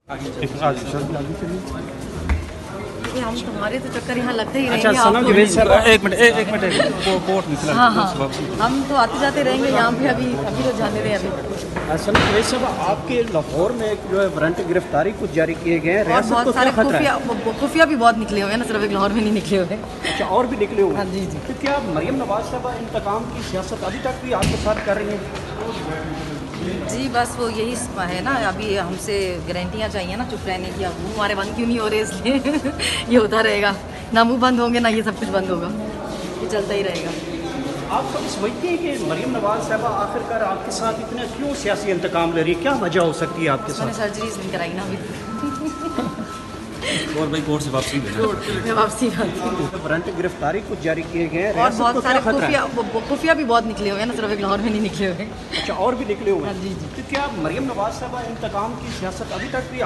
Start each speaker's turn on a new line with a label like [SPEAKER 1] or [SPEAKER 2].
[SPEAKER 1] ये हम तुम्हारे तो चक्कर यहाँ लगते ही
[SPEAKER 2] अच्छा
[SPEAKER 1] रहेंगे।
[SPEAKER 2] सनम
[SPEAKER 1] आपको
[SPEAKER 2] जवेद साहब
[SPEAKER 1] भी।
[SPEAKER 2] एक मिनट कोर्ट निकला
[SPEAKER 1] हाँ हाँ, हम तो आते जाते रहेंगे यहाँ पे। अभी तो जाने दें अभी।
[SPEAKER 2] सनम जवेद साहब आपके लाहौर में जो है वारंट गिरफ्तारी कुछ जारी किए गए हैं,
[SPEAKER 1] और
[SPEAKER 2] रियासत को
[SPEAKER 1] बहुत
[SPEAKER 2] क्या
[SPEAKER 1] सारे
[SPEAKER 2] खतरा है?
[SPEAKER 1] खुफिया भी बहुत निकले हुए हैं ना, सिर्फ एक लाहौर में नहीं निकले हुए।
[SPEAKER 2] अच्छा और भी निकले हुए
[SPEAKER 1] हाँ
[SPEAKER 2] हैं?
[SPEAKER 1] जी जी।
[SPEAKER 2] तो क्या मरियम नवाज साहब इंतकाम की सियासत अभी तक भी आपके साथ कर रही हैं?
[SPEAKER 1] जी बस वो यही है ना, अभी हमसे गारंटियाँ चाहिए ना चुप रहने की। अब मुँह हमारे बंद क्यों नहीं हो रहे, इसलिए ये होता रहेगा। ना मुँह बंद होंगे ना ये सब कुछ बंद होगा, ये चलता ही रहेगा।
[SPEAKER 2] आप कभी समझते हैं कि मरियम नवाज साहब आखिरकार आपके साथ इतना क्यों सियासी इंतकाम ले रही है? क्या वजह हो सकती है आपके
[SPEAKER 1] मैंने
[SPEAKER 2] साथ?
[SPEAKER 1] सर्जरीज नहीं कराई ना अभी।
[SPEAKER 3] और भाई कोर्ट से वापसी
[SPEAKER 1] मैं वापसी करती।
[SPEAKER 2] वारंट गिरफ्तारी कुछ जारी किए गए हैं,
[SPEAKER 1] और
[SPEAKER 2] रियासत
[SPEAKER 1] बहुत
[SPEAKER 2] को
[SPEAKER 1] सारे
[SPEAKER 2] क्या खतरा है?
[SPEAKER 1] खुफिया भी बहुत निकले हुए हैं ना, सिर्फ एक लाहौर में नहीं निकले हुए।
[SPEAKER 2] अच्छा और भी निकले हुए
[SPEAKER 1] हाँ
[SPEAKER 2] हैं?
[SPEAKER 1] जी जी।
[SPEAKER 2] तो क्या मरियम नवाज साहब इंतकाम की सियासत अभी तक भी